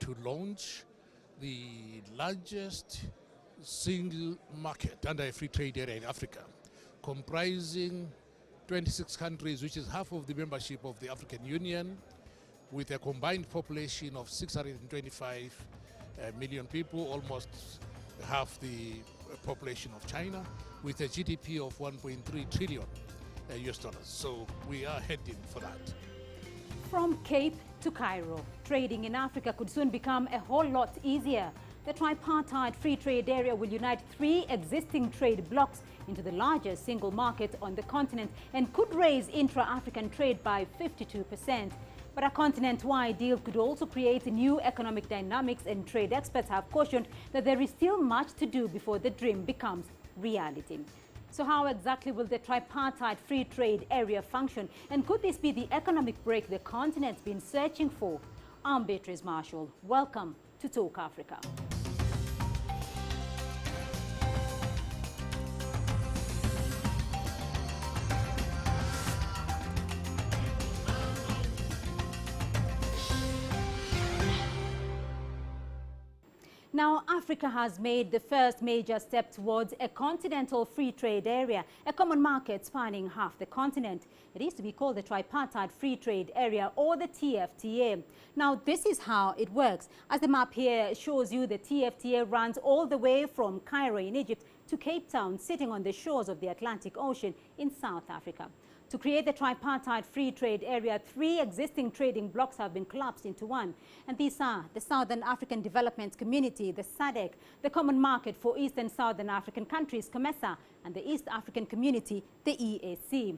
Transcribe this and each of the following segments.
to launch the largest single market under a free trade area in Africa, comprising 26 countries, which is half of the membership of the African Union, with a combined population of 625 million people, almost half the population of China, with a GDP of 1.3 trillion US dollars. So we are heading for that. From Cape to Cairo, trading in Africa could soon become a whole lot easier. The Tripartite Free Trade Area will unite 3 existing trade blocs into the largest single market on the continent and could raise intra-African trade by 52%. But a continent-wide deal could also create new economic dynamics, and trade experts have cautioned that there is still much to do before the dream becomes reality. So how exactly will the Tripartite Free Trade Area function, and could this be the economic break the continent's been searching for? I'm Beatrice Marshall. Welcome to Talk Africa. Now, Africa has made the first major step towards a continental free trade area, a common market spanning half the continent. It is to be called the Tripartite Free Trade Area, or the TFTA. Now, this is how it works. As the map here shows you, the TFTA runs all the way from Cairo in Egypt to Cape Town, sitting on the shores of the Atlantic Ocean in South Africa. To create the Tripartite Free Trade Area, 3 existing trading blocs have been collapsed into one. And these are the Southern African Development Community, the SADC, the Common Market for East and Southern African Countries, COMESA, and the East African Community, the EAC.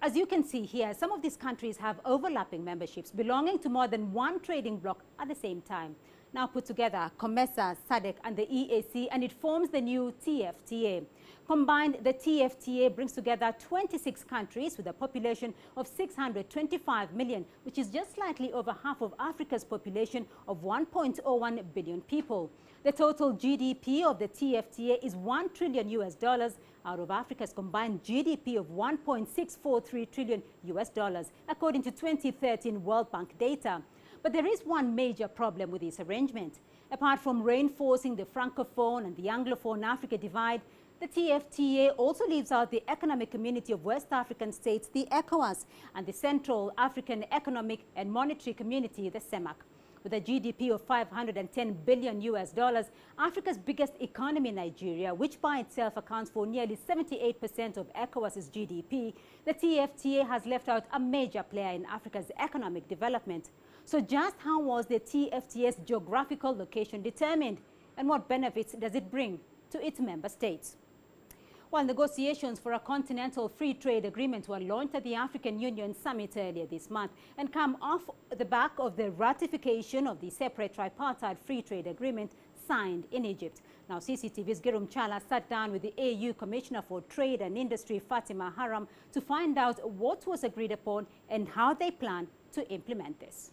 As you can see here, some of these countries have overlapping memberships belonging to more than one trading bloc at the same time. Now put together, COMESA, SADC and the EAC, and it forms the new TFTA. Combined, the TFTA brings together 26 countries with a population of 625 million, which is just slightly over half of Africa's population of 1.01 billion people. The total GDP of the TFTA is $1 trillion US dollars out of Africa's combined GDP of 1.643 trillion US dollars, according to 2013 World Bank data. But there is one major problem with this arrangement. Apart from reinforcing the Francophone and the Anglophone Africa divide, the TFTA also leaves out the Economic Community of West African States, the ECOWAS, and the Central African Economic and Monetary Community, the CEMAC. With a GDP of 510 billion US dollars, Africa's biggest economy, Nigeria, which by itself accounts for nearly 78% of ECOWAS's GDP, the TFTA has left out a major player in Africa's economic development. So just how was the TFTA's geographical location determined, and what benefits does it bring to its member states? While negotiations for a continental free trade agreement were launched at the African Union Summit earlier this month and come off the back of the ratification of the separate Tripartite Free Trade Agreement signed in Egypt. Now, CCTV's Girum Chala sat down with the AU Commissioner for Trade and Industry, Fatima Haram, to find out what was agreed upon and how they plan to implement this.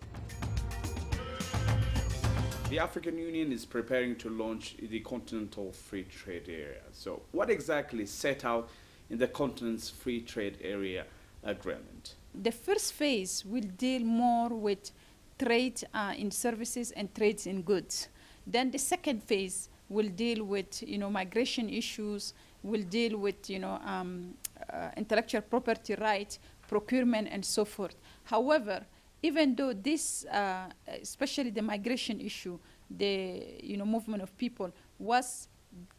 The African Union is preparing to launch the Continental Free Trade Area. So what exactly is set out in the Continent's Free Trade Area Agreement? The first phase will deal more with trade in services and trades in goods. Then the second phase will deal with, migration issues, will deal with, intellectual property rights, procurement, and so forth. However, even though this, especially the migration issue, the movement of people, was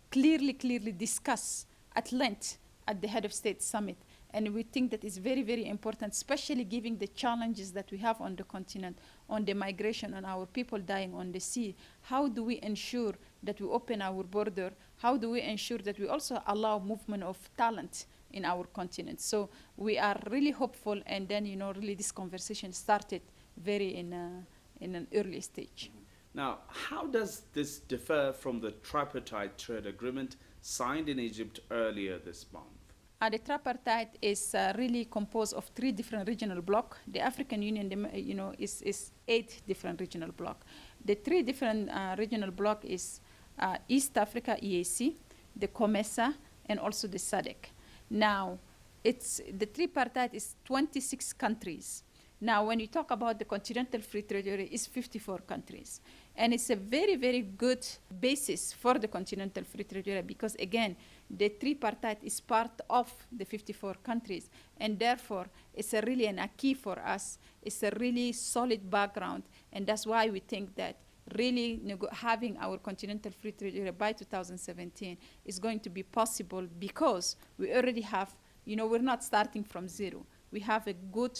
clearly discussed at length at the Head of State Summit, and we think that is very, very important, especially given the challenges that we have on the continent, on the migration, and our people dying on the sea. How do we ensure that we open our border? How do we ensure that we also allow movement of talent in our continent? So we are really hopeful, and then really this conversation started very in an early stage. Now, how does this differ from the Tripartite Trade Agreement signed in Egypt earlier this month? The tripartite is really composed of 3 different regional blocs. The African Union, is 8 different regional blocs. The 3 different regional blocs is East Africa, EAC, the COMESA, and also the SADC. Now, the tripartite is 26 countries. Now, when you talk about the Continental Free Trade Area, it's 54 countries. And it's a very, very good basis for the Continental Free Trade Area because, again, the tripartite is part of the 54 countries. And therefore, it's a really a key for us. It's a really solid background. And that's why we think that really having our Continental Free Trade Area by 2017 is going to be possible because we already have, we're not starting from zero. We have a good,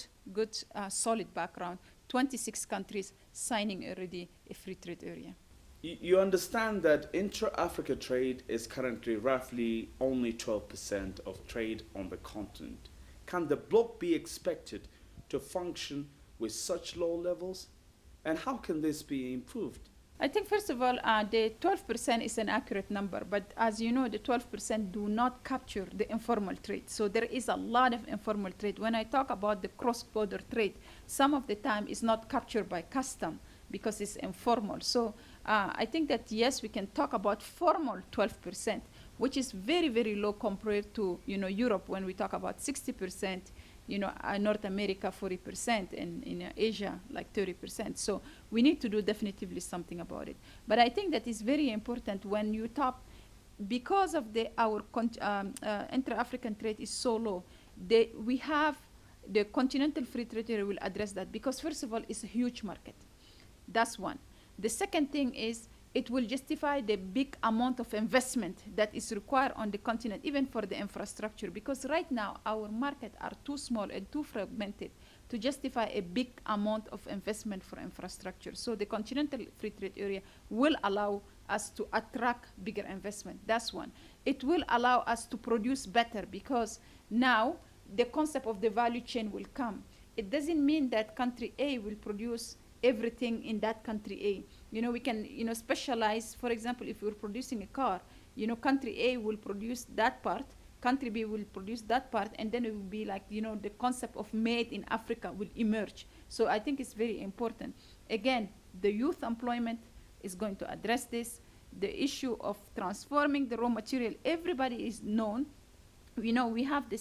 solid background. 26 countries signing already a free trade area. You understand that intra-Africa trade is currently roughly only 12% of trade on the continent. Can the bloc be expected to function with such low levels? And how can this be improved? I think, first of all, the 12% is an accurate number, but as you know, the 12% do not capture the informal trade. So there is a lot of informal trade. When I talk about the cross-border trade, some of the time it's not captured by custom because it's informal. So I think that, yes, we can talk about formal 12%, which is very, very low compared to, Europe when we talk about 60%, North America 40%, and in Asia like 30%. So we need to do definitively something about it. But I think that is very important when you talk, because of our intra-African trade is so low, we have the Continental Free Trade Area will address that because, first of all, it's a huge market. That's one. The second thing is it will justify the big amount of investment that is required on the continent, even for the infrastructure, because right now our markets are too small and too fragmented to justify a big amount of investment for infrastructure. So the Continental Free Trade Area will allow us to attract bigger investment. That's one. It will allow us to produce better because now the concept of the value chain will come. It doesn't mean that country A will produce everything in that country A. We can, specialize. For example, if we're producing a car, country A will produce that part, country B will produce that part, and then it will be like, the concept of made in Africa will emerge. So I think it's very important. Again, the youth employment is going to address this. The issue of transforming the raw material, everybody is known. We have the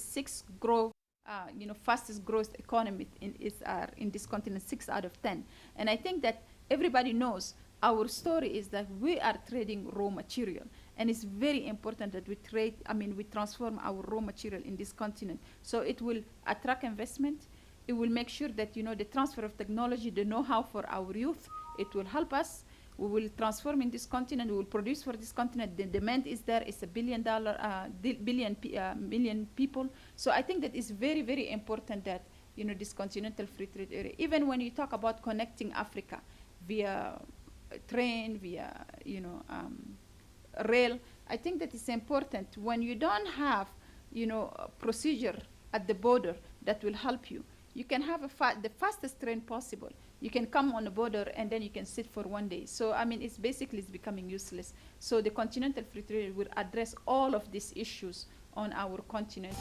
fastest growth economy in this continent, 6 out of 10. And I think that everybody knows our story is that we are trading raw material. And it's very important that we transform our raw material in this continent. So it will attract investment. It will make sure that, the transfer of technology, the know-how for our youth, it will help us. We will transform in this continent. We will produce for this continent. The demand is there. It's million people. So I think that it's very, very important that, this Continental Free Trade Area, even when you talk about connecting Africa via train, via, rail, I think that it's important when you don't have, a procedure at the border that will help you. You can have the fastest train possible. You can come on the border and then you can sit for 1 day. So, it's becoming useless. So the Continental Free Trade will address all of these issues on our continent.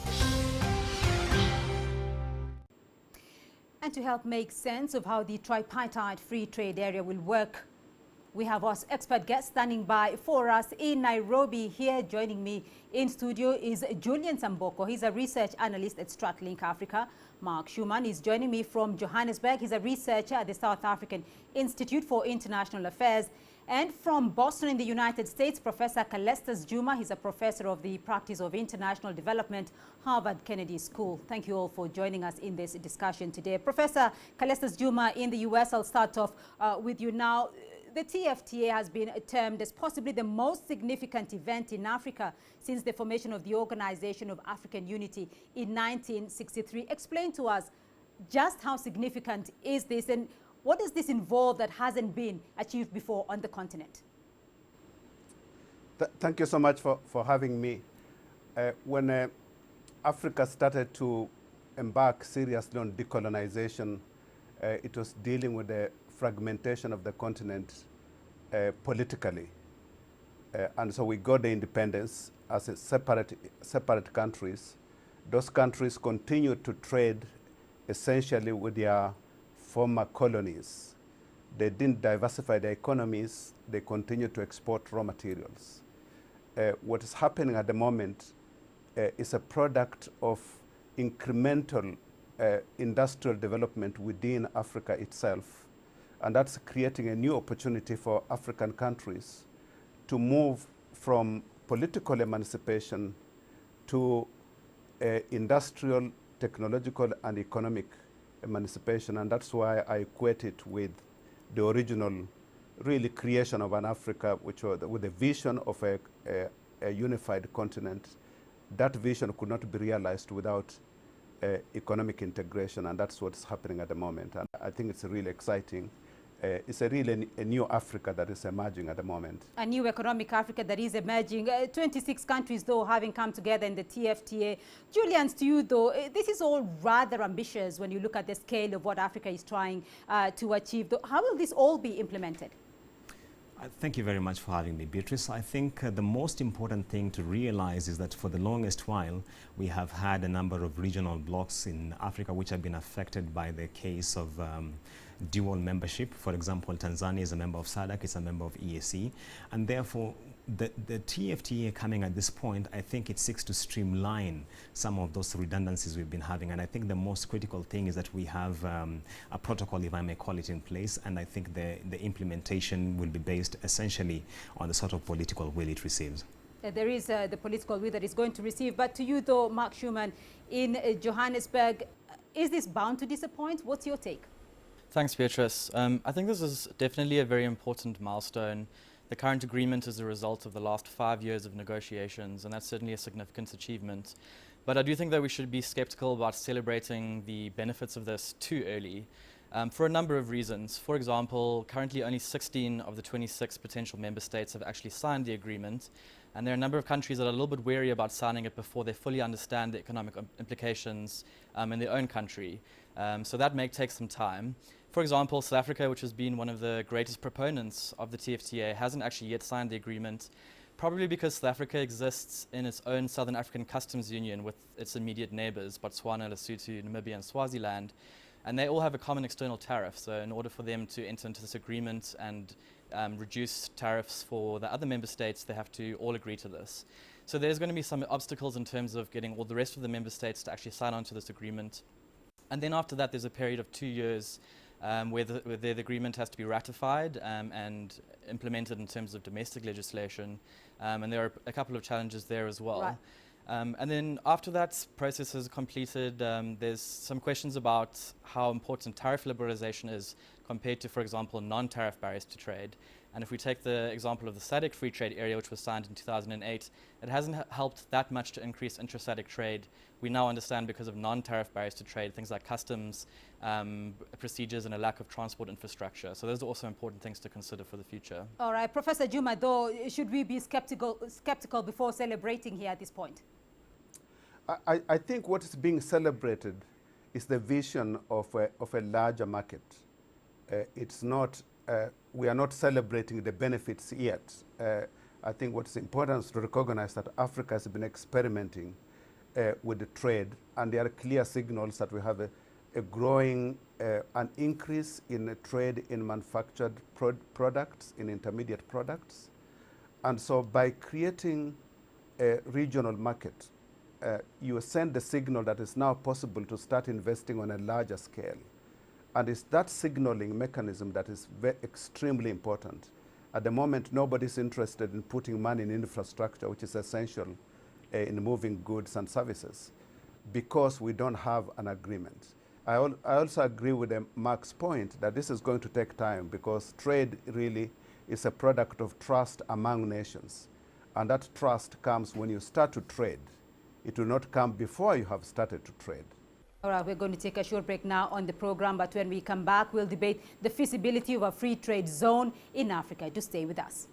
And to help make sense of how the Tripartite Free Trade Area will work, we have our expert guest standing by for us in Nairobi. Here joining me in studio is Julian Samboko. He's a research analyst at StratLink Africa. Mark Schumann is joining me from Johannesburg. He's a researcher at the South African Institute for International Affairs. And from Boston in the United States, Professor Calestas Juma. He's a professor of the practice of international development, Harvard Kennedy School. Thank you all for joining us in this discussion today. Professor Calestas Juma in the US, I'll start off with you now. The TFTA has been termed as possibly the most significant event in Africa since the formation of the Organization of African Unity in 1963. Explain to us just how significant is this and what does this involve that hasn't been achieved before on the continent? Thank you so much for having me. When Africa started to embark seriously on decolonization, it was dealing with the fragmentation of the continent politically. And so we got the independence as a separate countries. Those countries continued to trade essentially with their former colonies. They didn't diversify their economies. They continued to export raw materials. What is happening at the moment is a product of incremental industrial development within Africa itself. And that's creating a new opportunity for African countries to move from political emancipation to industrial, technological, and economic emancipation. And that's why I equate it with the original really creation of an Africa, which was with a vision of a unified continent. That vision could not be realized without economic integration, and that's what's happening at the moment. And I think it's really exciting. It's a really a new Africa that is emerging at the moment. A new economic Africa that is emerging. 26 countries, though, having come together in the TFTA. Julian, to you, though, this is all rather ambitious when you look at the scale of what Africa is trying to achieve. Though, how will this all be implemented? Thank you very much for having me, Beatrice. I think the most important thing to realize is that for the longest while, we have had a number of regional blocs in Africa which have been affected by the case of dual membership. For example, Tanzania is a member of SADC, it's a member of EAC, and therefore the TFTA coming at this point, I think it seeks to streamline some of those redundancies we've been having, and I think the most critical thing is that we have a protocol, if I may call it, in place, and I think the implementation will be based essentially on the sort of political will it receives. There is the political will that is going to receive, but to you though, Mark Schumann, in Johannesburg, is this bound to disappoint? What's your take? Thanks, Beatrice. I think this is definitely a very important milestone. The current agreement is a result of the last 5 years of negotiations, and that's certainly a significant achievement. But I do think that we should be skeptical about celebrating the benefits of this too early, for a number of reasons. For example, currently only 16 of the 26 potential member states have actually signed the agreement, and there are a number of countries that are a little bit wary about signing it before they fully understand the economic implications in their own country. So that may take some time. For example, South Africa, which has been one of the greatest proponents of the TFTA, hasn't actually yet signed the agreement, probably because South Africa exists in its own Southern African customs union with its immediate neighbors, Botswana, Lesotho, Namibia, and Swaziland. And they all have a common external tariff. So in order for them to enter into this agreement and reduce tariffs for the other member states, they have to all agree to this. So there's going to be some obstacles in terms of getting all the rest of the member states to actually sign on to this agreement. And then after that, there's a period of 2 years where the agreement has to be ratified and implemented in terms of domestic legislation. And there are a couple of challenges there as well. Right. And then after that process is completed, there's some questions about how important tariff liberalization is compared to, for example, non-tariff barriers to trade. And if we take the example of the Tripartite Free Trade Area, which was signed in 2008, it hasn't helped that much to increase intra-SADC trade. We now understand because of non-tariff barriers to trade, things like customs procedures and a lack of transport infrastructure. So those are also important things to consider for the future. All right, Professor Juma, though, should we be skeptical before celebrating here at this point? I think what is being celebrated is the vision of a larger market. It's not, we are not celebrating the benefits yet. I think what's important is to recognize that Africa has been experimenting with the trade, and there are clear signals that we have a growing, an increase in trade in manufactured products, in intermediate products. And so by creating a regional market, you send the signal that it's now possible to start investing on a larger scale. And it's that signaling mechanism that is extremely important. At the moment, nobody's interested in putting money in infrastructure, which is essential in moving goods and services, because we don't have an agreement. I also agree with Mark's point that this is going to take time, because trade really is a product of trust among nations. And that trust comes when you start to trade. It will not come before you have started to trade. All right, we're going to take a short break now on the program, but when we come back, we'll debate the feasibility of a free trade zone in Africa. Do stay with us.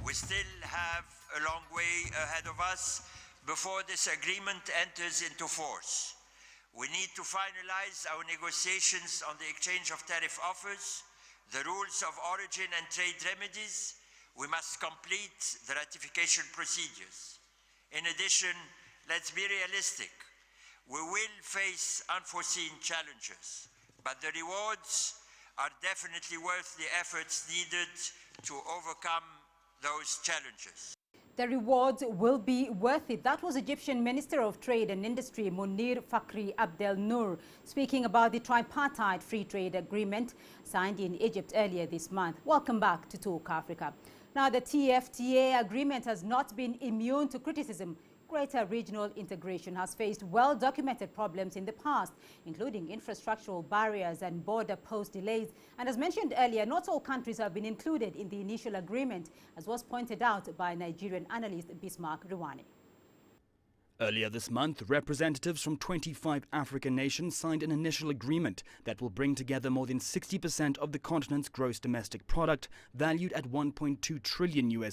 We still have a long way ahead of us before this agreement enters into force. We need to finalize our negotiations on the exchange of tariff offers, the rules of origin and trade remedies. We must complete the ratification procedures. In addition, let's be realistic. We will face unforeseen challenges, but the rewards are definitely worth the efforts needed to overcome those challenges. The rewards will be worth it. That was Egyptian Minister of Trade and Industry Munir Fakhri Abdel Noor speaking about the Tripartite Free Trade Agreement signed in Egypt earlier this month. Welcome back to Talk Africa. Now, the TFTA agreement has not been immune to criticism. Greater regional integration has faced well-documented problems in the past, including infrastructural barriers and border post delays. And as mentioned earlier, not all countries have been included in the initial agreement, as was pointed out by Nigerian analyst Bismarck Ruwani. Earlier this month, representatives from 25 African nations signed an initial agreement that will bring together more than 60% of the continent's gross domestic product, valued at $1.2 trillion,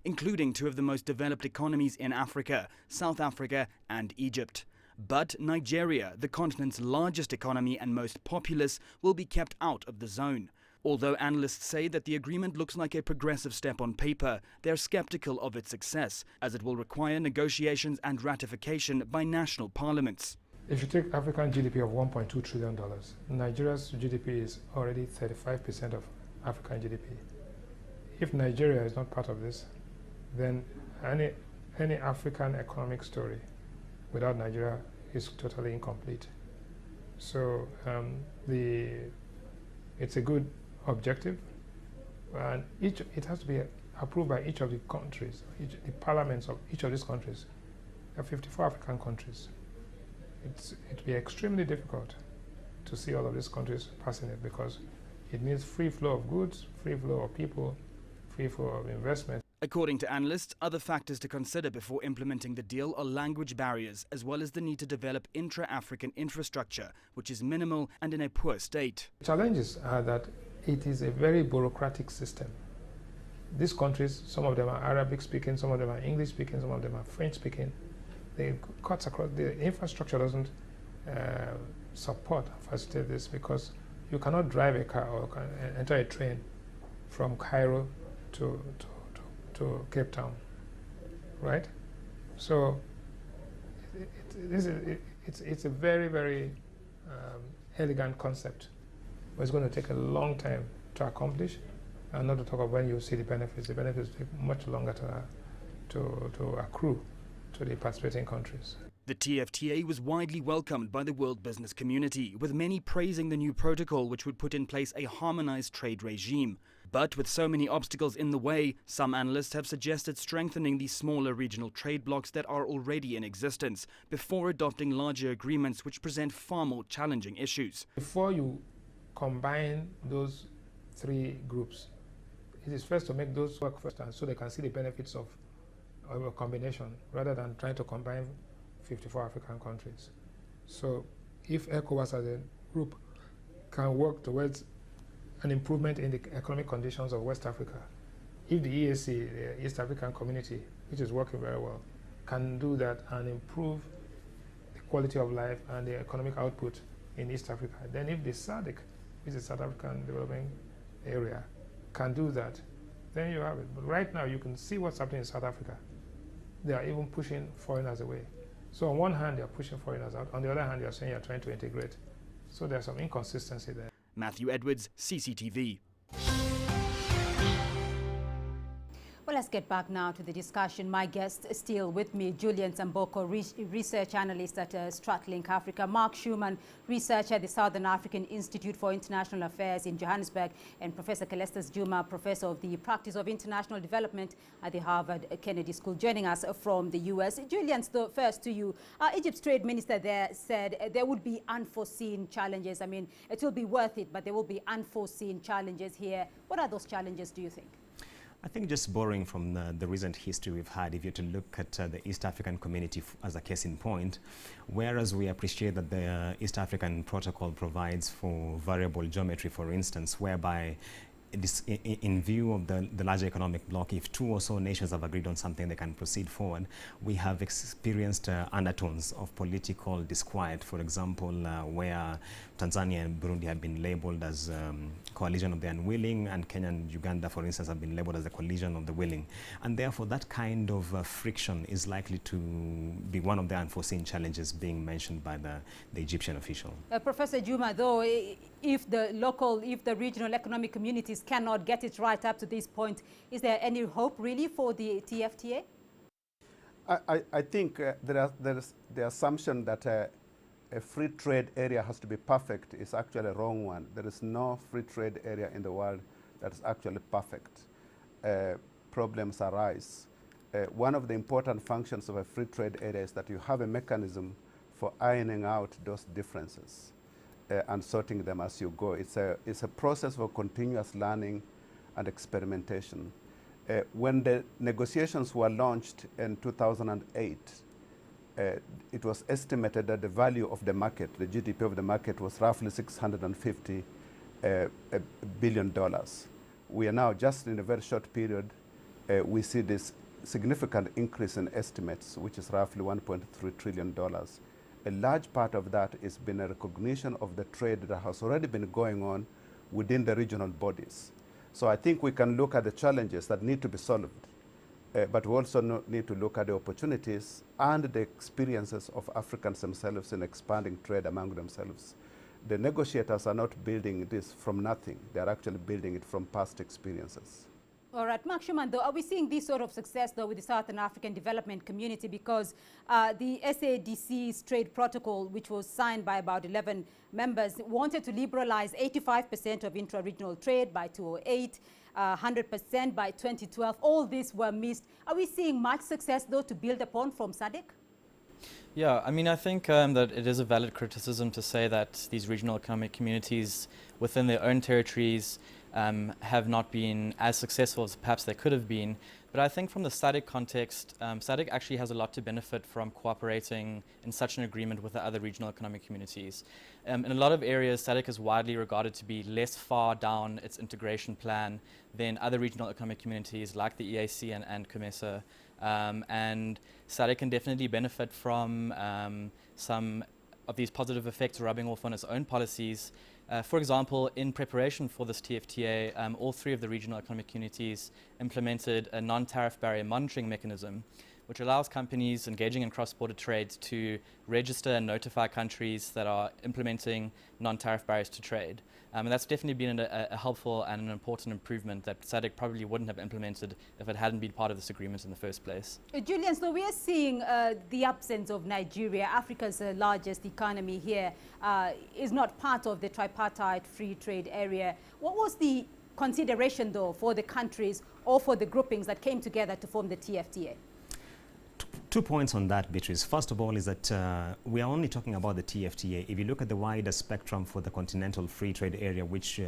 including two of the most developed economies in Africa, South Africa and Egypt. But Nigeria, the continent's largest economy and most populous, will be kept out of the zone. Although analysts say that the agreement looks like a progressive step on paper, they're skeptical of its success, as it will require negotiations and ratification by national parliaments. If you take African GDP of $1.2 trillion, Nigeria's GDP is already 35% of African GDP. If Nigeria is not part of this, then any African economic story without Nigeria is totally incomplete. So it's a good objective, and it has to be approved by each of the countries, the parliaments of each of these countries. There are 54 African countries. It'd be extremely difficult to see all of these countries passing it, because it needs free flow of goods, free flow of people, free flow of investment. According to analysts, other factors to consider before implementing the deal are language barriers, as well as the need to develop intra-African infrastructure, which is minimal and in a poor state. The challenges are that it is a very bureaucratic system. These countries, some of them are Arabic speaking, some of them are English speaking, some of them are French speaking. They cut across, the infrastructure doesn't support and facilitate this, because you cannot drive a car or enter a train from Cairo to Cape Town, right? So it's a very, very elegant concept, but it's going to take a long time to accomplish, and not to talk of when you see the benefits. The benefits take much longer to accrue to the participating countries. The TFTA was widely welcomed by the world business community, with many praising the new protocol, which would put in place a harmonized trade regime. But with so many obstacles in the way, some analysts have suggested strengthening the smaller regional trade blocs that are already in existence before adopting larger agreements which present far more challenging issues. Before you combine those three groups, it is first to make those work first, and so they can see the benefits of a combination, rather than trying to combine 54 African countries. So if ECOWAS as a group can work towards an improvement in the economic conditions of West Africa, if the EAC, the East African Community, which is working very well, can do that and improve the quality of life and the economic output in East Africa, then if the SADC, which is South African Development Area, can do that, then you have it. But right now you can see what's happening in South Africa. They are even pushing foreigners away. So on one hand, they are pushing foreigners out. On the other hand, you are saying you are trying to integrate. So there's some inconsistency there. Matthew Edwards, CCTV. Well, let's get back now to the discussion. My guest is still with me, Julian Samboko, research analyst at Stratlink Africa, Mark Schumann, researcher at the Southern African Institute for International Affairs in Johannesburg, and Professor Calestas Juma, professor of the Practice of International Development at the Harvard Kennedy School, joining us from the U.S. Julian, first to you. Egypt's trade minister there said there would be unforeseen challenges. I mean, it will be worth it, but there will be unforeseen challenges here. What are those challenges, do you think? I think just borrowing from the recent history we've had, if you're to look at the East African community as a case in point, whereas we appreciate that the East African protocol provides for variable geometry, for instance, whereby in view of the larger economic bloc, if two or so nations have agreed on something, they can proceed forward. We have experienced undertones of political disquiet, for example, where Tanzania and Burundi have been labeled as coalition of the unwilling, and Kenya and Uganda, for instance, have been labeled as the coalition of the willing. And therefore, that kind of friction is likely to be one of the unforeseen challenges being mentioned by the Egyptian official. Professor Juma, though, if the regional economic communities cannot get it right up to this point, is there any hope really for the TFTA? I think there's the assumption that a free trade area has to be perfect is actually a wrong one. There is no free trade area in the world that is actually perfect. Problems arise. One of the important functions of a free trade area is that you have a mechanism for ironing out those differences and sorting them as you go. It's a process for continuous learning and experimentation. When the negotiations were launched in 2008, it was estimated that the value of the market, the GDP of the market, was roughly $650 billion. We are now, just in a very short period, we see this significant increase in estimates, which is roughly $1.3 trillion. A large part of that has been a recognition of the trade that has already been going on within the regional bodies. So I think we can look at the challenges that need to be solved, but we also need to look at the opportunities and the experiences of Africans themselves in expanding trade among themselves. The negotiators are not building this from nothing. They are actually building it from past experiences. All right, Mark Schumann, though, are we seeing this sort of success, though, with the Southern African Development Community? Because the SADC's trade protocol, which was signed by about 11 members, wanted to liberalize 85% of intra-regional trade by 2008, 100% by 2012. All these were missed. Are we seeing much success, though, to build upon from SADC? Yeah, I mean, I think that it is a valid criticism to say that these regional economic communities within their own territories have not been as successful as perhaps they could have been. But I think from the SADC context, SADC actually has a lot to benefit from cooperating in such an agreement with the other regional economic communities. In a lot of areas, SADC is widely regarded to be less far down its integration plan than other regional economic communities like the EAC and COMESA. And SADC can definitely benefit from some of these positive effects rubbing off on its own policies. For example, in preparation for this TFTA, all three of the regional economic communities implemented a non-tariff barrier monitoring mechanism, which allows companies engaging in cross-border trade to register and notify countries that are implementing non-tariff barriers to trade. And that's definitely been a helpful and an important improvement that SADC probably wouldn't have implemented if it hadn't been part of this agreement in the first place. Julian, so we are seeing the absence of Nigeria, Africa's largest economy here, is not part of the Tripartite Free Trade Area. What was the consideration, though, for the countries or for the groupings that came together to form the TFTA? 2 points on that, Beatrice. First of all is that we are only talking about the TFTA. If you look at the wider spectrum for the Continental Free Trade Area, which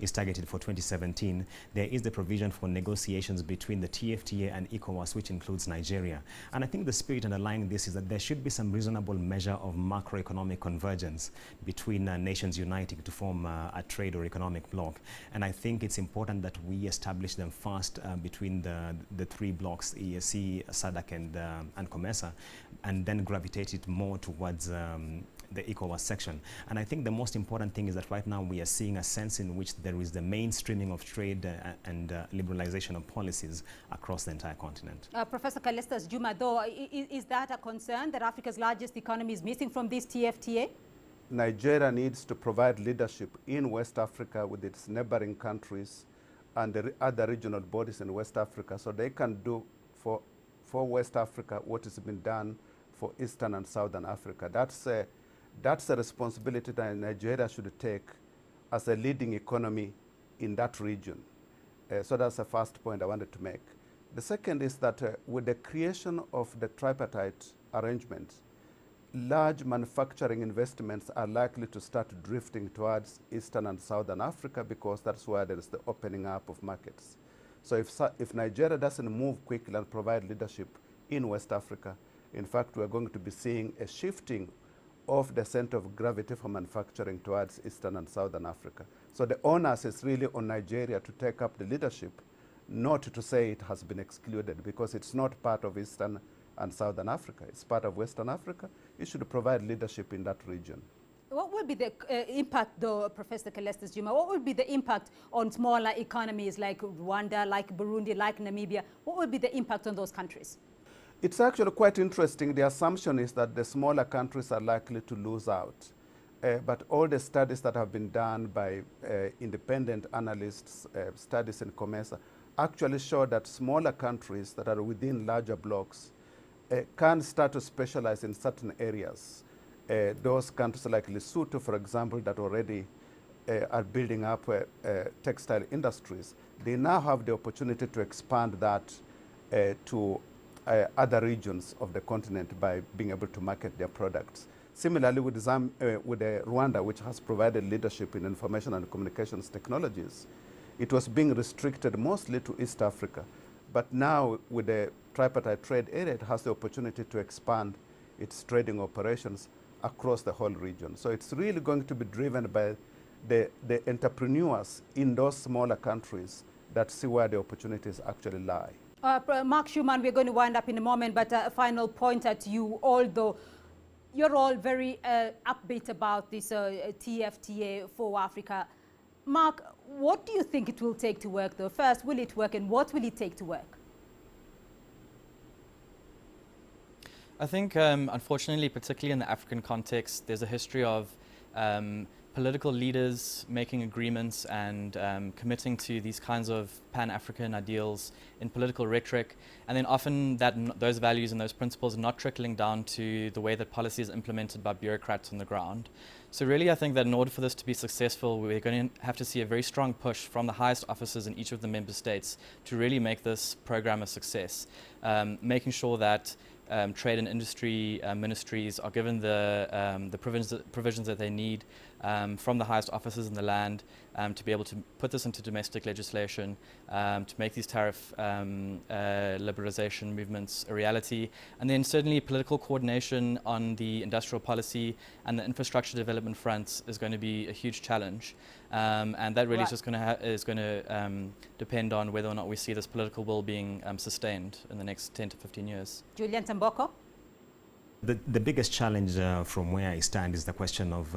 is targeted for 2017, there is the provision for negotiations between the TFTA and ECOWAS, which includes Nigeria. And I think the spirit underlying this is that there should be some reasonable measure of macroeconomic convergence between nations uniting to form a trade or economic bloc. And I think it's important that we establish them first between the three blocs, EAC, SADC, and COMESA, and then gravitate it more towards the ECOWAS section. And I think the most important thing is that right now we are seeing a sense in which there is the mainstreaming of trade and liberalization of policies across the entire continent. Professor Callistus Juma, though, is that a concern that Africa's largest economy is missing from this TFTA? Nigeria needs to provide leadership in West Africa with its neighboring countries and the other regional bodies in West Africa, so they can do for West Africa what has been done for Eastern and Southern Africa. That's a responsibility that Nigeria should take as a leading economy in that region. So that's the first point I wanted to make. The second is that with the creation of the tripartite arrangement, large manufacturing investments are likely to start drifting towards Eastern and Southern Africa because that's where there is the opening up of markets. So if Nigeria doesn't move quickly and provide leadership in West Africa, in fact, we're going to be seeing a shifting of the center of gravity for manufacturing towards Eastern and Southern Africa. So the onus is really on Nigeria to take up the leadership, not to say it has been excluded, because it's not part of Eastern and Southern Africa. It's part of Western Africa. It should provide leadership in that region. What will be the impact, though, Professor Calestis Juma? What will be the impact on smaller economies like Rwanda, like Burundi, like Namibia? What will be the impact on those countries? It's actually quite interesting. The assumption is that the smaller countries are likely to lose out. But all the studies that have been done by independent analysts, studies in COMESA, actually show that smaller countries that are within larger blocks can start to specialize in certain areas. Those countries like Lesotho, for example, that already are building up textile industries, they now have the opportunity to expand that to other regions of the continent by being able to market their products. Similarly, with Rwanda, which has provided leadership in information and communications technologies, it was being restricted mostly to East Africa. But now, with the Tripartite Trade Area, it has the opportunity to expand its trading operations across the whole region. So it's really going to be driven by the entrepreneurs in those smaller countries that see where the opportunities actually lie. Mark Schumann, we're going to wind up in a moment, but a final point at you, although you're all very upbeat about this TFTA for Africa. Mark, what do you think it will take to work, though? First, will it work, and what will it take to work? I think, unfortunately, particularly in the African context, there's a history of political leaders making agreements and committing to these kinds of Pan-African ideals in political rhetoric, and then often those values and those principles are not trickling down to the way that policy is implemented by bureaucrats on the ground. So really, I think that in order for this to be successful, we're going to have to see a very strong push from the highest officers in each of the member states to really make this program a success, making sure that trade and industry ministries are given the provisions that they need from the highest officers in the land to be able to put this into domestic legislation, to make these tariff liberalization movements a reality, and then certainly political coordination on the industrial policy and the infrastructure development fronts is going to be a huge challenge, and that really is just going to depend on whether or not we see this political will being sustained in the next 10 to 15 years. Julian Tamboko? The biggest challenge from where I stand is the question of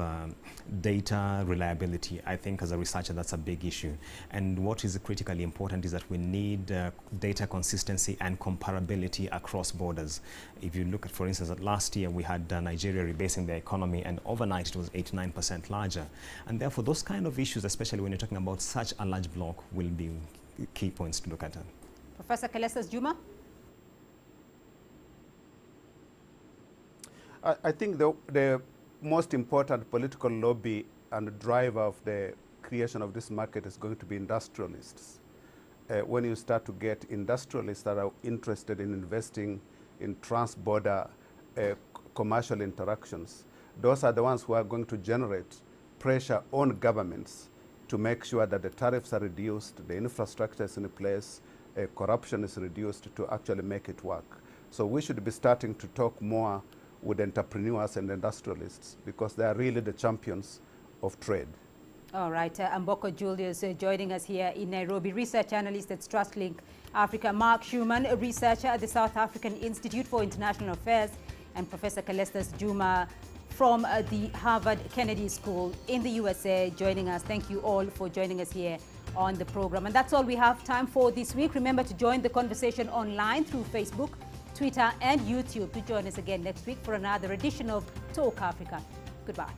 data reliability. I think as a researcher that's a big issue. And what is critically important is that we need data consistency and comparability across borders. If you look at, for instance, at last year we had Nigeria rebasing their economy, and overnight it was 89% larger. And therefore those kind of issues, especially when you're talking about such a large block, will be key points to look at. Professor Calestis Juma? I think the most important political lobby and driver of the creation of this market is going to be industrialists. When you start to get industrialists that are interested in investing in trans-border commercial interactions, those are the ones who are going to generate pressure on governments to make sure that the tariffs are reduced, the infrastructure is in place, corruption is reduced to actually make it work. So we should be starting to talk more with entrepreneurs and industrialists, because they are really the champions of trade. All right, Mboko Julius joining us here in Nairobi, research analyst at TrustLink Africa. Mark Schumann, a researcher at the South African Institute for International Affairs, and Professor Calestis Juma from the Harvard Kennedy School in the USA joining us. Thank you all for joining us here on the program. And that's all we have time for this week. Remember to join the conversation online through Facebook, Twitter and YouTube to join us again next week for another edition of Talk Africa. Goodbye.